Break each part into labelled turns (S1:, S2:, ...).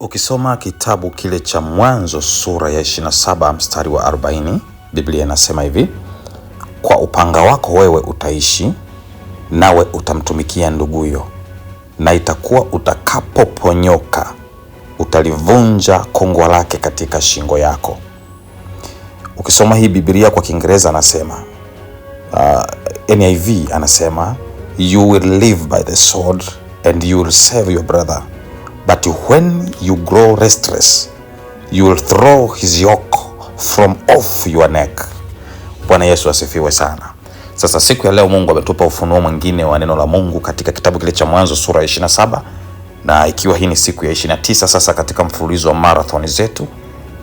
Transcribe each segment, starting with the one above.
S1: Ukisoma kitabu kile cha Mwanzo sura ya 27 mstari wa 40, Biblia inasema hivi: kwa upanga wako wewe utaishi, nawe utamtumikia nduguyo, na itakuwa utakapoponyoka utalivunja kongwa lake katika shingo yako. Ukisoma hii Biblia kwa Kiingereza anasema NIV anasema you will live by the sword and you will save your brother, but when you grow restless you will throw his yoke from off your neck. Bwana Yesu asifiwe sana. Sasa siku ya leo Mungu ametupa ufunuo mwingine wa neno la Mungu katika kitabu kile cha Mwanzo sura ya 27, na ikiwa hii ni siku ya 29 sasa katika mfululizo wa marathon zetu,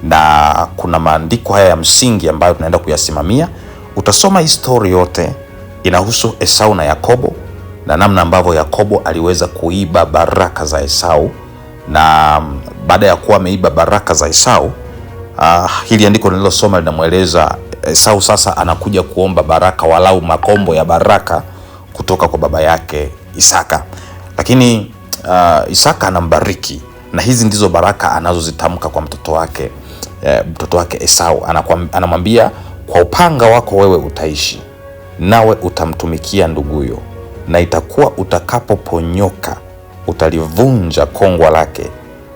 S1: na kuna maandiko haya ya msingi ambayo tunaenda kuyasimamia. Utasoma historia yote, inahusu Esau na Yakobo na namna ambavyo Yakobo aliweza kuiba baraka za Esau, na baada ya kuwa ameiba baraka za Esau, hili andiko nililosoma linamueleza Esau sasa anakuja kuomba baraka, walau makombo ya baraka kutoka kwa baba yake Isaka. Lakini Isaka anambariki, na hizi ndizo baraka anazozitamka kwa mtoto wake Esau. Anamwambia, kwa upanga wako wewe utaishi, nawe utamtumikia nduguyo, na itakuwa utakapoponyoka utalivunja kongwa lake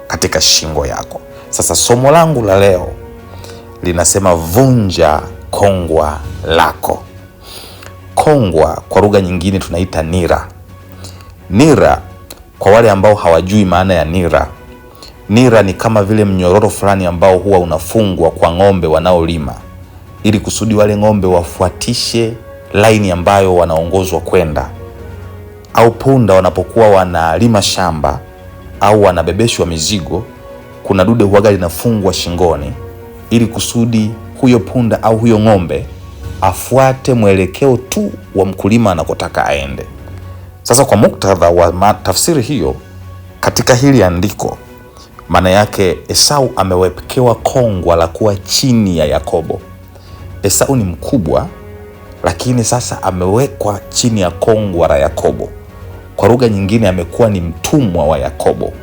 S1: katika shingo yako. Sasa somo langu la leo linasema vunja kongwa lako. Kongwa kwa lugha nyingine tunaita nira. Nira, kwa wale ambao hawajui maana ya nira, nira ni kama vile mnyororo fulani ambao huwa unafungwa kwa ng'ombe wanaolima, ili kusudi wale ng'ombe wafuatishe laini ambayo wanaongozwa kwenda, au punda wanapokuwa wanalima shamba au wanabebeshwa mizigo, kuna dude huaga linafungwa shingoni ili kusudi huyo punda au huyo ng'ombe afuate mwelekeo tu wa mkulima anakotaka aende. Sasa kwa muktadha wa tafsiri hiyo, katika hili andiko, maana yake Esau amewekewa kongwa la kuwa chini ya Yakobo. Esau ni mkubwa, lakini sasa amewekwa chini ya kongwa la Yakobo. Kwa lugha nyingine amekuwa ni mtumwa wa Yakobo.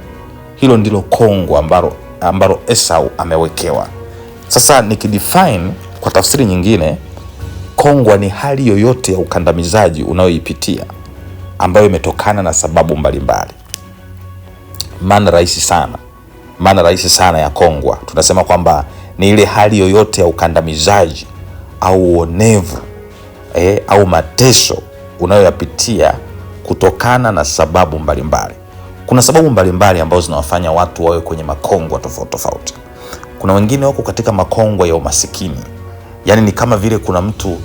S1: Hilo ndilo kongwa ambalo Esau amewekewa. Sasa nikidefine kwa tafsiri nyingine, kongwa ni hali yoyote ya ukandamizaji unayoipitia ambayo imetokana na sababu mbalimbali. Maana rahisi sana ya kongwa, tunasema kwamba ni ile hali yoyote ya ukandamizaji au uonevu au mateso unayoyapitia kutokana na sababu mbalimbali. Kuna sababu mbalimbali ambazo zinawafanya watu wawe kwenye makongwa tofauti tofauti. Kuna wengine wako katika makongwa ya umasikini. Yaani ni kama vile kuna mtu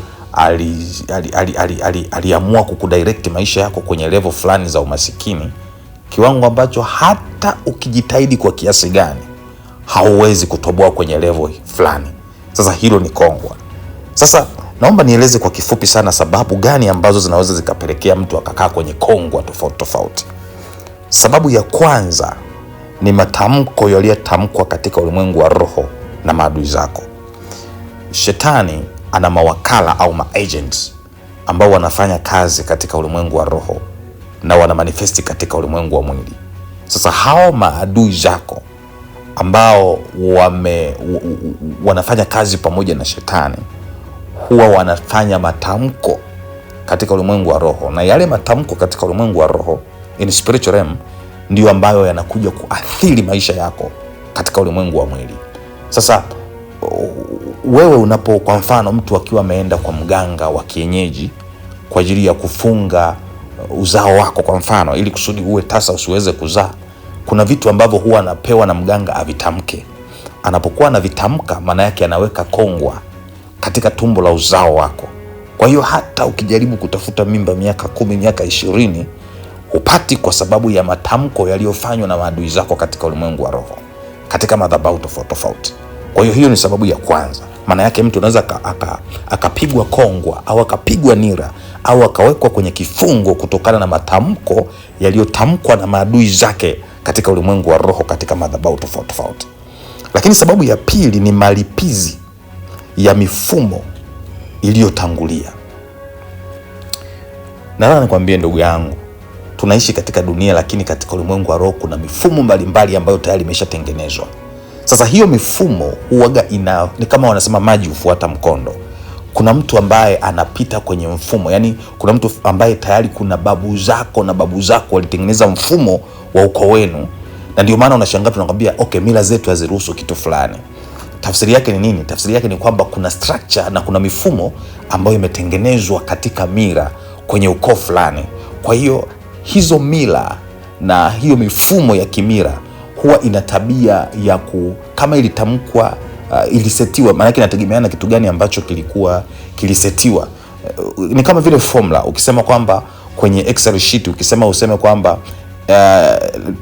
S1: aliamua kukudirect maisha yako kwenye level fulani za umasikini, kiwango ambacho hata ukijitahidi kwa kiasi gani hauwezi kutoboa kwenye level fulani. Sasa hilo ni kongwa. Sasa naomba nieleze kwa kifupi sana sababu gani ambazo zinaweza zikapelekea mtu akakaa kwenye kongwa tofauti tofauti. Sababu ya kwanza ni matamko yaliyotamkwa katika ulimwengu wa roho na maadui zako. Shetani ana mawakala au maagents ambao wanafanya kazi katika ulimwengu wa roho na wana manifesti katika ulimwengu wa mwili. Sasa hao maadui zako ambao wanafanya kazi pamoja na Shetani huwa wanafanya matamko katika ulimwengu wa roho, na yale matamko katika ulimwengu wa roho, in spiritual realm, ndio ambayo yanakuja kuathiri maisha yako katika ulimwengu wa mwili. Sasa wewe kwa mfano mtu akiwa ameenda kwa mganga wa kienyeji kwa ajili ya kufunga uzao wako kwa mfano, ili kusudi uwe tasa usiweze kuzaa, kuna vitu ambavyo huwa anapewa na mganga avitamke. Anapokuwa anavitamka, maana yake anaweka kongwa katika tumbo la uzao wako. Kwa hiyo hata ukijaribu kutafuta mimba miaka 10, miaka 20, hupati, kwa sababu ya matamko yaliyofanywa na maadui zako katika ulimwengu wa roho, katika madhabahu tofauti tofauti. Kwa hiyo ni sababu ya kwanza. Maana yake mtu anaweza akapigwa kongwa au akapigwa nira au akawekwa kwenye kifungo kutokana na matamko yaliyotamkwa na maadui zake katika ulimwengu wa roho, katika madhabahu tofauti tofauti. Lakini sababu ya pili ni malipizi ya mifumo iliyotangulia. Nataka nikwambie ndugu yangu, tunaishi katika dunia, lakini katika ulimwengu wa roho kuna mifumo mbalimbali ambayo tayari imeshatengenezwa. Sasa hiyo mifumo huaga ni kama wanasema maji hufuata mkondo. Kuna mtu ambaye anapita kwenye mfumo, yani kuna mtu ambaye tayari kuna babu zako na babu zako walitengeneza mfumo wa ukoo wenu, na ndio maana unashangaa tunakwambia okay, mila zetu haziruhusu kitu fulani. Tafsiri yake ni nini? Tafsiri yake ni kwamba kuna structure na kuna mifumo ambayo imetengenezwa katika mila kwenye ukoo fulani. Kwa hiyo hizo mila na hiyo mifumo ya kimila huwa ina tabia ya kama ilitamkwa, ilisetiwa, maana yake inategemeana na kitu gani ambacho kilikuwa kilisetiwa. Ni kama vile formula, ukisema kwamba kwenye Excel sheet useme kwamba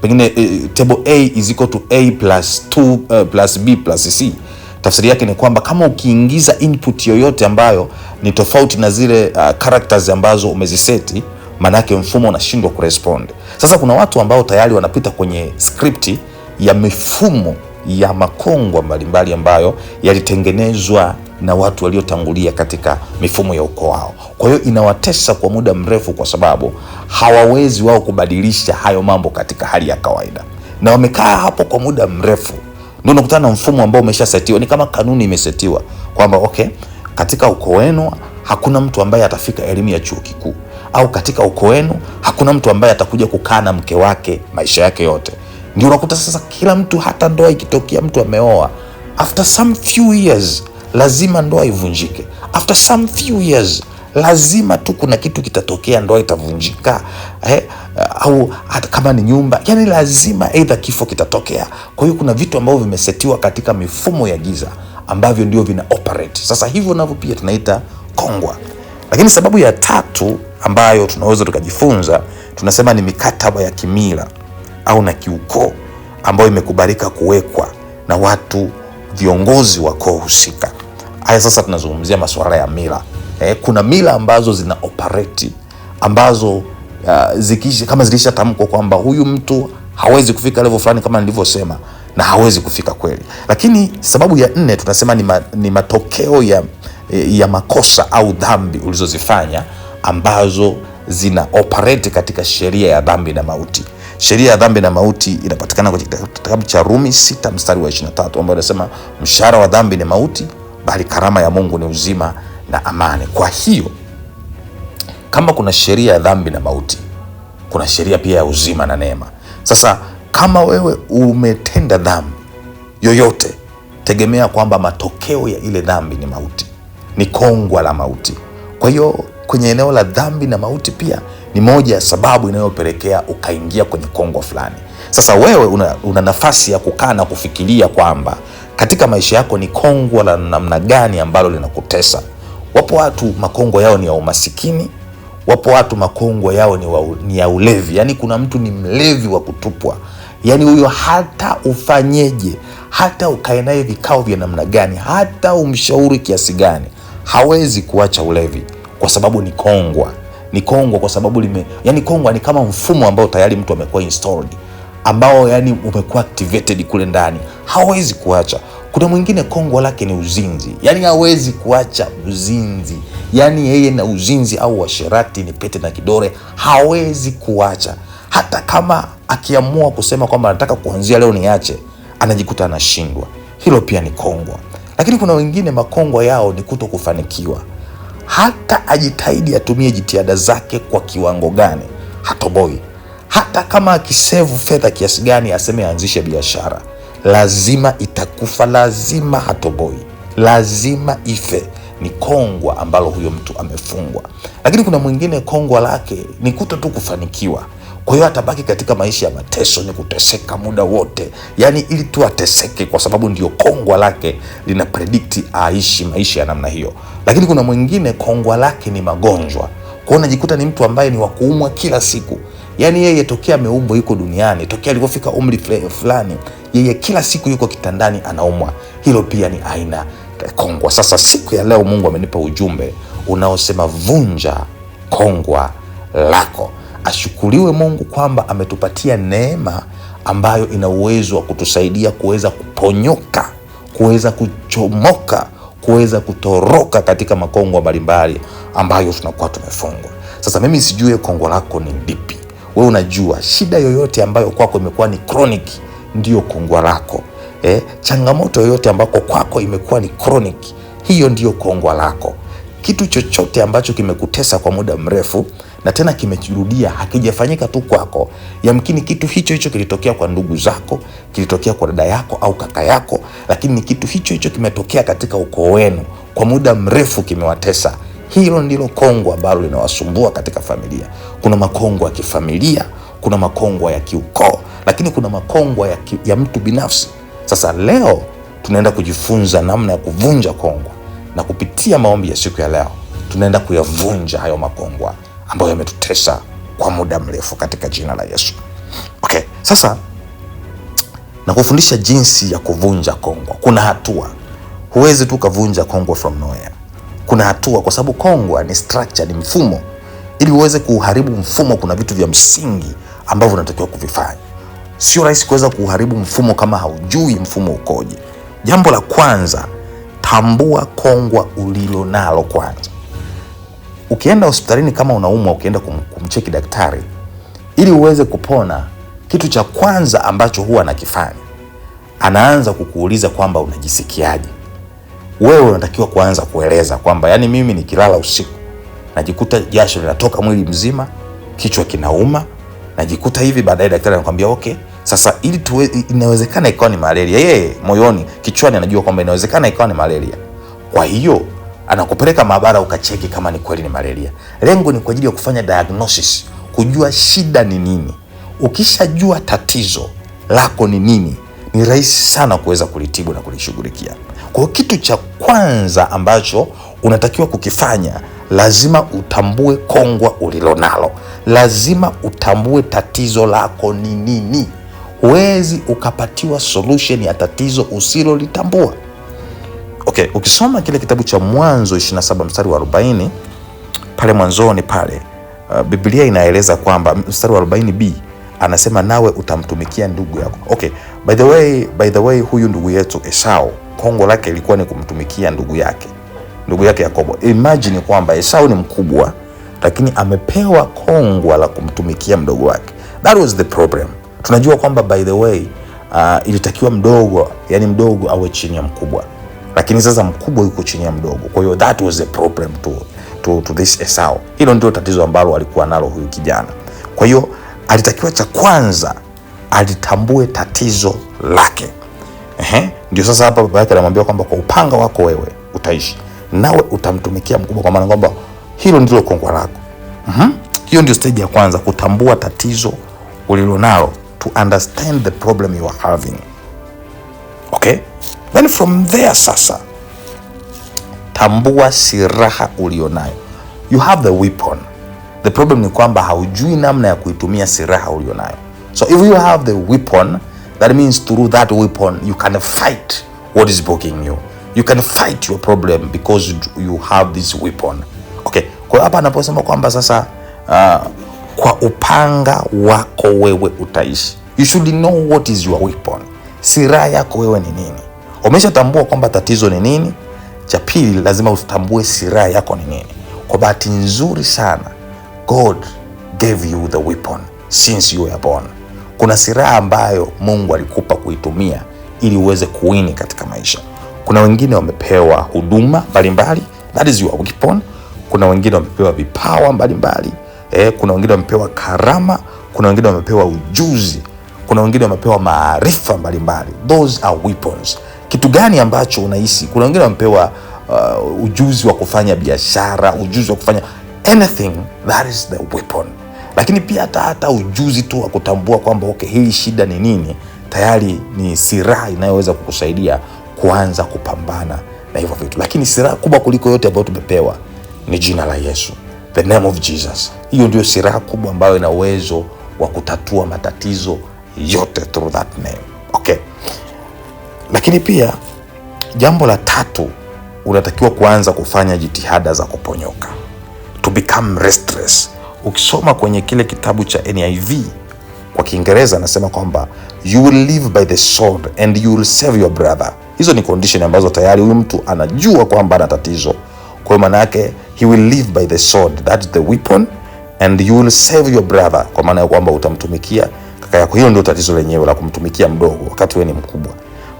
S1: pengine table A is equal to A plus 2 plus B plus C. Tafsiri yake ni kwamba kama ukiingiza input yoyote ambayo ni tofauti na zile characters ambazo umeziseti, manake mfumo unashindwa kurespond. Sasa kuna watu ambao tayari wanapita kwenye script ya mifumo ya makongwa mbalimbali ambayo yalitengenezwa na watu waliotangulia katika mifumo ya ukoo wao. Kwa hiyo inawatesa kwa muda mrefu, kwa sababu hawawezi wao kubadilisha hayo mambo katika hali ya kawaida, na wamekaa hapo kwa muda mrefu. Ndio unakutana na mfumo ambao umeshasetiwa, ni kama kanuni imesetiwa kwamba okay, katika ukoo wenu hakuna mtu ambaye atafika elimu ya chuo kikuu, au katika ukoo wenu hakuna mtu ambaye atakuja kukaa na mke wake maisha yake yote. Ndio unakuta sasa kila mtu, hata ndoa ikitokea mtu ameoa, after some few years lazima ndoa ivunjike. After some few years lazima tu kuna kitu kitatokea, ndoa itavunjika, au hata kama ni nyumba, yani lazima either kifo kitatokea. Kwa hiyo kuna vitu ambavyo vimesetiwa katika mifumo ya giza ambavyo ndio vina operate. Sasa hivyo navyo pia tunaita kongwa. Lakini sababu ya tatu ambayo tunaweza tukajifunza, tunasema ni mikataba ya kimila au na kiukoo ambayo imekubalika kuwekwa na watu viongozi wa koo husika. Haya, sasa tunazungumzia masuala ya mila. Kuna mila ambazo zina operate ambazo kama zilishatamkwa kwamba huyu mtu hawezi kufika level fulani kama nilivyosema, na hawezi kufika kweli. Lakini sababu ya nne tunasema ni matokeo ya makosa au dhambi ulizozifanya ambazo zina operate katika sheria ya dhambi na mauti. Sheria ya dhambi na mauti inapatikana kwenye kitabu cha Rumi 6 mstari wa 23 ambao inasema mshahara wa dhambi ni mauti, bali karama ya Mungu ni uzima na amani. Kwa hiyo kama kuna sheria ya dhambi na mauti, kuna sheria pia ya uzima na neema. Sasa kama wewe umetenda dhambi yoyote, tegemea kwamba matokeo ya ile dhambi ni mauti, ni kongwa la mauti. Kwa hiyo kwenye eneo la dhambi na mauti pia ni moja ya sababu inayopelekea ukaingia kwenye kongwa fulani. Sasa wewe una nafasi ya kukaa na kufikiria kwamba katika maisha yako ni kongwa la namna gani ambalo linakutesa. Wapo watu makongwa yao ni ya umasikini, wapo watu makongwa yao ni ya ulevi. Yani kuna mtu ni mlevi wa kutupwa. Yani huyo hata ufanyeje, hata ukae naye vikao vya namna gani, hata umshauri kiasi gani, hawezi kuacha ulevi kwa sababu ni kongwa. Ni kongwa kwa sababu yani kongwa ni kama mfumo ambao tayari mtu amekuwa installed, ambao yani umekuwa activated kule ndani, hawezi kuacha. Kuna mwingine kongwa lake ni uzinzi, yani hawezi kuacha uzinzi. Yani yeye na uzinzi au washerati ni pete na kidore, hawezi kuacha. Hata kama akiamua kusema kwamba anataka kuanzia leo niache, anajikuta anashindwa. Hilo pia ni kongwa. Lakini kuna wengine makongwa yao ni kuto kufanikiwa. Hata ajitahidi atumie jitihada zake kwa kiwango gani, hatoboi. Hata kama akisevu fedha kiasi gani, aseme aanzishe biashara, lazima itakufa, lazima hatoboi, lazima ife. Ni kongwa ambalo huyo mtu amefungwa. Lakini kuna mwingine kongwa lake ni kuto tu kufanikiwa. Kwa hiyo atabaki katika maisha ya mateso, ni kuteseka muda wote. Yani ili tu ateseke, kwa sababu ndio kongwa lake lina predict aishi maisha ya namna hiyo. Lakini kuna mwingine kongwa lake ni magonjwa. Kwa hiyo unajikuta ni mtu ambaye ni wa kuumwa kila siku. Yani yeye tokea ameumbwa yuko duniani, tokea alipofika umri fulani, yeye kila siku yuko kitandani anaumwa. Hilo pia ni aina kongwa. Sasa siku ya leo Mungu amenipa ujumbe unaosema vunja kongwa lako. Ashukuriwe Mungu kwamba ametupatia neema ambayo ina uwezo wa kutusaidia kuweza kuponyoka, kuweza kuchomoka, kuweza kutoroka katika makongwa mbalimbali ambayo tunakuwa tumefungwa. Sasa mimi sijui kongwa lako ni lipi. wewe unajua shida yoyote ambayo kwako imekuwa ni chronic ndiyo kongwa lako. Changamoto yoyote ambako kwako imekuwa ni chronic, hiyo ndiyo kongwa lako. Kitu chochote ambacho kimekutesa kwa muda mrefu na tena kimejirudia, hakijafanyika tu kwako, yamkini kitu hicho hicho kilitokea kwa ndugu zako, kilitokea kwa dada yako au kaka yako, lakini kitu hicho hicho kimetokea katika ukoo wenu kwa muda mrefu, kimewatesa. Hilo ndilo kongwa ambalo linawasumbua katika familia. Kuna makongwa ya kifamilia, kuna makongwa ya kiukoo, lakini kuna makongwa ya mtu binafsi. Sasa leo tunaenda kujifunza namna ya kuvunja kongwa, na kupitia maombi ya siku ya leo tunaenda kuyavunja hayo makongwa ambayo yametutesa kwa muda mrefu katika jina la Yesu. Okay, sasa nakufundisha jinsi ya kuvunja kongwa. Kuna hatua. Huwezi tu kuvunja kongwa from nowhere. Kuna hatua, kwa sababu kongwa ni structure, ni mfumo. Ili uweze kuharibu mfumo, kuna vitu vya msingi ambavyo unatakiwa kuvifanya. Sio rahisi kuweza kuharibu mfumo kama haujui mfumo ukoje. Jambo la kwanza, tambua kongwa ulilo nalo kwanza. Ukienda hospitalini kama unaumwa, ukienda kumcheki daktari ili uweze kupona, kitu cha kwanza ambacho huwa anakifanya, anaanza kukuuliza kwamba unajisikiaje. Wewe unatakiwa kuanza kueleza kwamba yani mimi nikilala usiku najikuta jasho linatoka mwili mzima, kichwa kinauma, najikuta hivi. Baadaye daktari anakuambia okay, sasa ili inawezekana ikawa ni malaria. Yeye moyoni, kichwani anajua kwamba inawezekana ikawa ni malaria. Kwa hiyo anakupeleka maabara ukacheki kama ni kweli ni malaria. Lengo ni kwa ajili ya kufanya diagnosis, kujua shida ni nini. Ukishajua tatizo lako ni nini, ni rahisi sana kuweza kulitibu na kulishughulikia. Kwa hiyo kitu cha kwanza ambacho unatakiwa kukifanya, lazima utambue kongwa ulilonalo. Lazima utambue tatizo lako ni nini. Huwezi ukapatiwa solution ya tatizo usilolitambua. Okay, ukisoma kile kitabu cha Mwanzo 27 mstari wa 40, pale mwanzoni pale, Biblia inaeleza kwamba mstari wa 40b anasema nawe utamtumikia ndugu yako. Okay, by the way huyu ndugu yetu Esau, kongo lake ilikuwa ni kumtumikia ndugu yake Yakobo. Imagine kwamba Esau ni mkubwa, lakini amepewa kongwa la kumtumikia mdogo wake. That was the problem. Tunajua kwamba by the way ilitakiwa mdogo awe chini ya mkubwa, lakini sasa mkubwa yuko chini ya mdogo. Kwa hiyo that was the problem to this Esau. Hilo ndio tatizo ambalo alikuwa nalo huyu kijana. Kwa hiyo alitakiwa cha kwanza alitambue tatizo lake. Ndio sasa hapa baba yake anamwambia kwamba kwa upanga wako wewe utaishi, nawe utamtumikia mkubwa, kwa maana kwamba hilo ndilo kongwa lako. Hiyo ndio stage ya kwanza, kutambua tatizo ulilonalo, to understand the problem you are having. Okay? Then from there sasa, tambua silaha ulionayo. You have the weapon. The problem ni kwamba haujui namna ya kuitumia silaha ulionayo. So if you have the weapon, that means through that weapon you can fight what is blocking you. You can fight your problem because you have this weapon. Okay. Kwa hapa anaposema kwamba sasa kwa upanga wako wewe utaishi. You should know what is your weapon. Silaha yako wewe ni nini? Umeshatambua kwamba tatizo ni nini? Cha pili, lazima utambue silaha yako ni nini. Kwa bahati nzuri sana, God gave you the weapon since you were born. Kuna silaha ambayo Mungu alikupa kuitumia ili uweze kuwini katika maisha. Kuna wengine wamepewa huduma mbalimbali, that is your weapon. Kuna wengine wamepewa vipawa mbalimbali, kuna wengine wamepewa karama, kuna wengine wamepewa ujuzi, kuna wengine wamepewa maarifa mbalimbali. Those are weapons. Kitu gani ambacho unahisi? Kuna wengine wamepewa ujuzi wa kufanya biashara, ujuzi wa kufanya anything, that is the weapon. Lakini pia hata ujuzi tu wa kutambua kwamba okay, hii shida ni nini, tayari ni silaha inayoweza kukusaidia kuanza kupambana na hivyo vitu. Lakini silaha kubwa kuliko yote ambayo tumepewa ni jina la Yesu, the name of Jesus. Hiyo ndio silaha kubwa ambayo ina uwezo wa kutatua matatizo yote through that name. Okay. Lakini pia jambo la tatu, unatakiwa kuanza kufanya jitihada za kuponyoka, to become restless. Ukisoma kwenye kile kitabu cha NIV kwa Kiingereza anasema kwamba you will live by the sword and you will save your brother. Hizo ni condition ambazo tayari huyu mtu anajua kwamba ana tatizo. Kwa maana yake he will live by the sword, that's the weapon, and you will serve your brother, kwa maana ya kwamba utamtumikia kaka yako. Hiyo ndio tatizo lenyewe la kumtumikia mdogo wakati wewe ni mkubwa.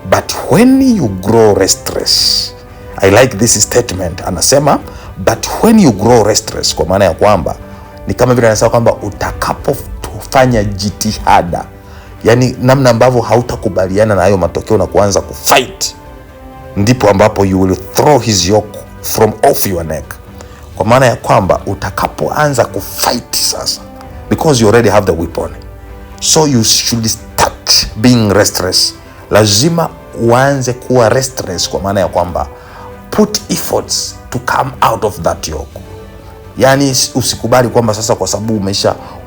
S1: But when you grow restless, I like this statement, anasema but when you grow restless, kwa maana ya kwamba ni kama vile anasema kwamba utakapofanya jitihada, yani namna ambavyo hautakubaliana na hayo matokeo na kuanza kufight, ndipo ambapo you will throw his yoke from off your neck. Kwa maana ya kwamba utakapoanza kufight sasa, because you already have the weapon, so you should start being restless. Lazima uanze kuwa restless, kwa maana ya kwamba put efforts to come out of that yoke. Yani usikubali kwamba sasa kwa sababu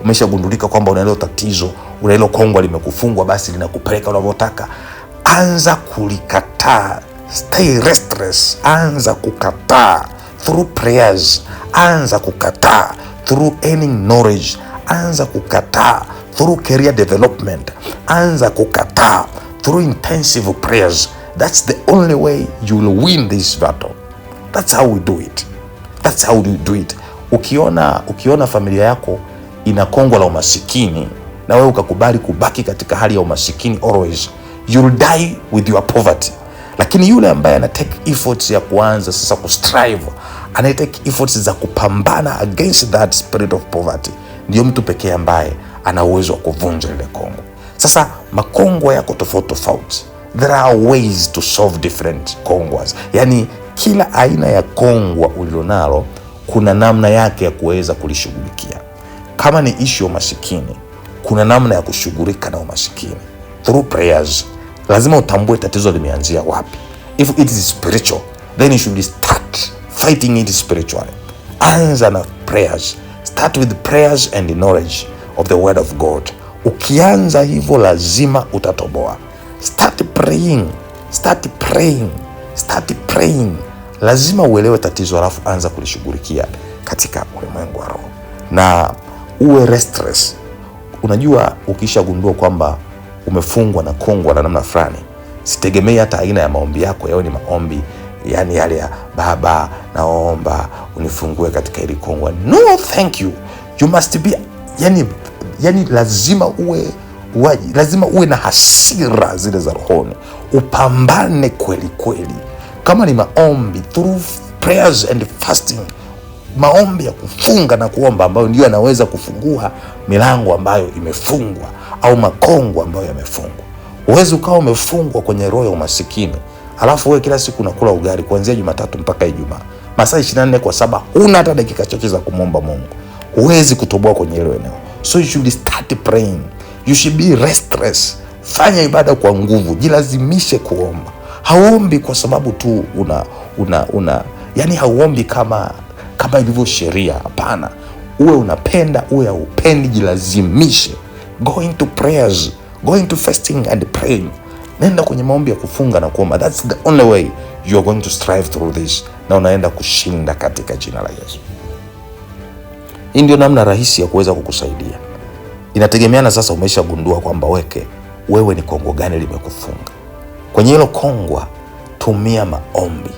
S1: umeshagundulika kwamba una hilo tatizo, una hilo kongwa limekufungwa, basi linakupeleka unavyotaka. Anza kulikataa. Stay restless. Anza kukataa through prayers. Anza kukataa through gaining knowledge. Anza kukataa through career development. Anza kukataa through intensive prayers. That's the only way you will win this battle. That's how we do it. That's how we do it. Ukiona familia yako ina kongwa la umasikini na wewe ukakubali kubaki katika hali ya umasikini always, you'll die with your poverty. Lakini yule ambaye ana take efforts ya kuanza sasa kustrive, ana take efforts za kupambana against that spirit of poverty, ndio mtu pekee ambaye ana uwezo wa kuvunja ile kongo. Sasa makongwa yako tofauti. There are ways to solve different kongwas. Yani kila aina ya kongwa ulilonalo kuna namna yake ya kuweza kulishughulikia. Kama ni issue ya umasikini, kuna namna ya kushughulika na umasikini through prayers. Lazima utambue tatizo limeanzia wapi. If it is spiritual, then you should start fighting it spiritually. Anza na prayers. Start with prayers and the knowledge of the word of God. Ukianza hivyo lazima utatoboa. Start praying. Start praying. Start praying. Lazima uelewe tatizo, alafu anza kulishughulikia katika ulimwengu wa roho. Na uwe restless. Unajua ukishagundua kwamba umefungwa na kongwa la namna fulani, sitegemei hata aina ya maombi yako yawe ni maombi yani yale ya Baba naomba unifungue katika hili kongwa. No, thank you. You must be yani lazima uwe na hasira zile za rohoni. Upambane kweli. Kama ni maombi through prayers and fasting, maombi ya kufunga na kuomba ambayo ndio yanaweza kufungua milango ambayo imefungwa au makongo ambayo yamefungwa. Uwezi ukawa umefungwa kwenye roho ya umasikini, alafu wewe kila siku unakula ugali kuanzia Jumatatu mpaka Ijumaa, masaa 24/7, huna hata dakika chache za kumwomba Mungu. Huwezi kutoboa kwenye hilo eneo. So you should start praying. You should be restless. Fanya ibada kwa nguvu, jilazimishe kuomba. Hauombi kwa sababu tu yani hauombi kama ilivyo sheria. Hapana. Uwe unapenda, uwe haupendi, jilazimishe. Go into prayers, go into fasting and praying. Nenda kwenye maombi ya kufunga na kuomba. That's the only way you are going to strive through this. Na unaenda kushinda katika jina la Yesu. Hii ndio namna rahisi ya kuweza kukusaidia. Inategemeana sasa umeshagundua kwamba wewe ni kongo gani limekufunga. Kwenye hilo kongwa tumia maombi.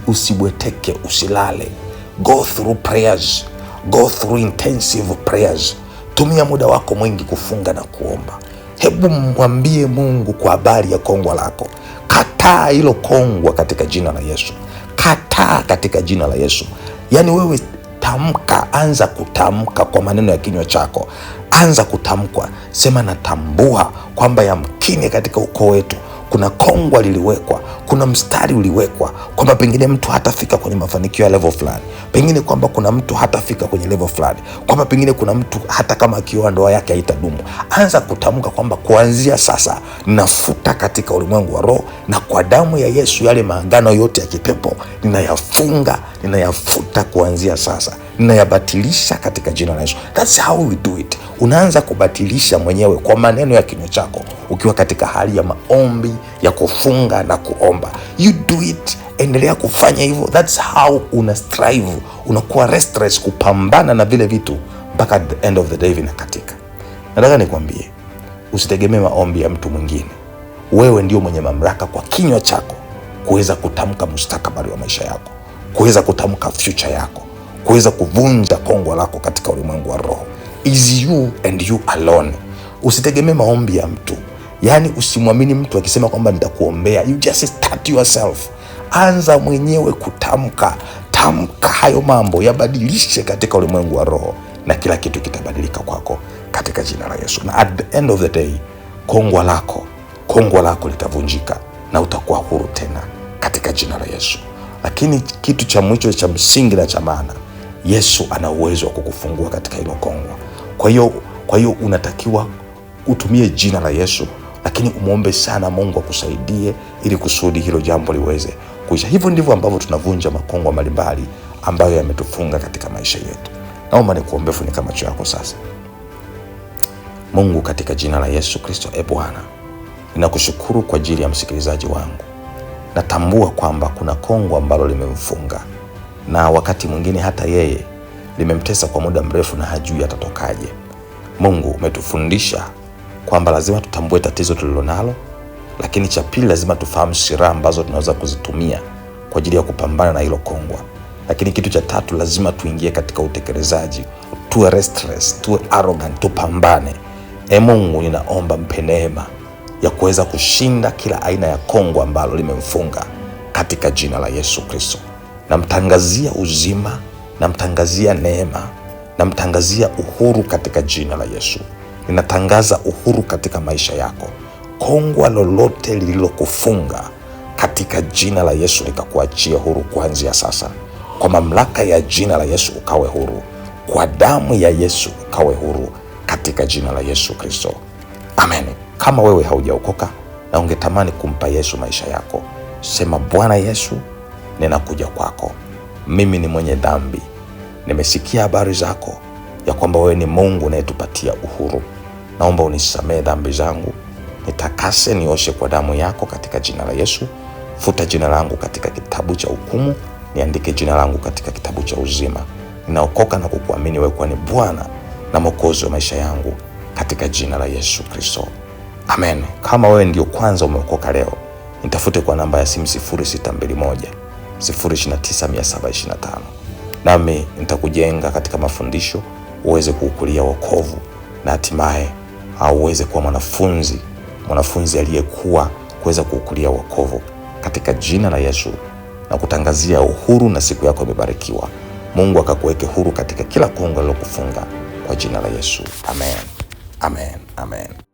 S1: Usibweteke, usilale. Go through prayers. Go through intensive prayers. Tumia muda wako mwingi kufunga na kuomba. Hebu mwambie Mungu kwa habari ya kongwa lako. Kataa hilo kongwa katika jina la Yesu. Kataa katika jina la Yesu. Yani wewe tamka, anza kutamka kwa maneno ya kinywa chako. Anza kutamka, sema natambua kwamba yamkini katika ukoo wetu kuna kongwa liliwekwa, kuna mstari uliwekwa kwamba pengine mtu hatafika kwenye mafanikio ya level fulani, pengine kwamba kuna mtu hatafika kwenye level fulani, kwamba pengine kuna mtu hata kama akioa ndoa yake haitadumu. Anza kutamka kwamba kuanzia sasa nafuta katika ulimwengu wa roho, na kwa damu ya Yesu yale maagano yote ya kipepo ninayafunga, ninayafuta kuanzia sasa, ninayabatilisha katika jina la Yesu. That's how we do it. Unaanza kubatilisha mwenyewe kwa maneno ya kinywa chako ukiwa katika hali ya maombi ya kufunga na kuomba. You do it. Endelea kufanya hivyo. That's how una strive, unakuwa restless kupambana na vile vitu mpaka at the end of the day vinakatika. Nataka nikwambie, usitegemee maombi ya mtu mwingine. Wewe ndio mwenye mamlaka kwa kinywa chako kuweza kutamka mustakabali wa maisha yako, kuweza kutamka future yako, kuweza kuvunja kongwa lako katika ulimwengu wa roho. Is you and you alone. Usitegemee maombi ya mtu, yaani usimwamini mtu akisema kwamba nitakuombea. You just start yourself. Anza mwenyewe kutamka. Tamka hayo mambo, yabadilishe katika ulimwengu wa roho, na kila kitu kitabadilika kwako katika jina la Yesu. Na at the end of the day, kongwa lako litavunjika na utakuwa huru tena katika jina la Yesu. Lakini kitu cha mwisho cha msingi na cha maana, Yesu ana uwezo wa kukufungua katika hilo kongwa. Kwa hiyo unatakiwa utumie jina la Yesu, lakini umuombe sana Mungu akusaidie ili kusudi hilo jambo liweze kuisha. Hivyo ndivyo ambavyo tunavunja makongwa mbalimbali ambayo yametufunga katika maisha yetu. Naomba nikuombe, funika macho yako sasa. Mungu, katika jina la Yesu Kristo, Bwana, ninakushukuru kwa ajili ya msikilizaji wangu. Natambua kwamba kuna kongwa ambalo limemfunga, na wakati mwingine hata yeye limemtesa kwa muda mrefu na hajui atatokaje. Mungu, umetufundisha kwamba lazima tutambue tatizo tulilonalo, lakini cha pili lazima tufahamu silaha ambazo tunaweza kuzitumia kwa ajili ya kupambana na hilo kongwa. Lakini kitu cha tatu, lazima tuingie katika utekelezaji, tuwe restless, tuwe arrogant, tupambane. Mungu, ninaomba mpe neema ya kuweza kushinda kila aina ya kongwa ambalo limemfunga katika jina la Yesu Kristo. Namtangazia uzima, namtangazia neema, namtangazia uhuru katika jina la Yesu. Ninatangaza uhuru katika maisha yako. Kongwa lolote lililokufunga katika jina la Yesu likakuachia huru kuanzia sasa. Kwa mamlaka ya jina la Yesu ukawe huru. Kwa damu ya Yesu ukawe huru katika jina la Yesu Kristo. Amen. Kama wewe haujaokoka na ungetamani kumpa Yesu maisha yako, sema: Bwana Yesu, ninakuja kwako. Mimi ni mwenye dhambi. Nimesikia habari zako ya kwamba wewe ni Mungu unayetupatia uhuru. Naomba unisamehe dhambi zangu, nitakase, nioshe kwa damu yako katika jina la Yesu. Futa jina langu katika kitabu cha hukumu, niandike jina langu katika kitabu cha uzima. Ninaokoka na kukuamini wewe kuwa ni Bwana na Mwokozi wa maisha yangu katika jina la Yesu Kristo. Amen. Kama wewe ndio kwanza umeokoka leo, nitafute kwa namba ya simu 0621 029 725. Nami nitakujenga katika mafundisho uweze kuukulia wokovu na hatimaye uweze kuwa mwanafunzi aliyekuwa kuweza kuukulia wokovu katika jina la Yesu, na kutangazia uhuru na siku yako imebarikiwa. Mungu akakuweke huru katika kila kongwa lilokufunga kwa jina la Yesu. Amen. Amen. Amen.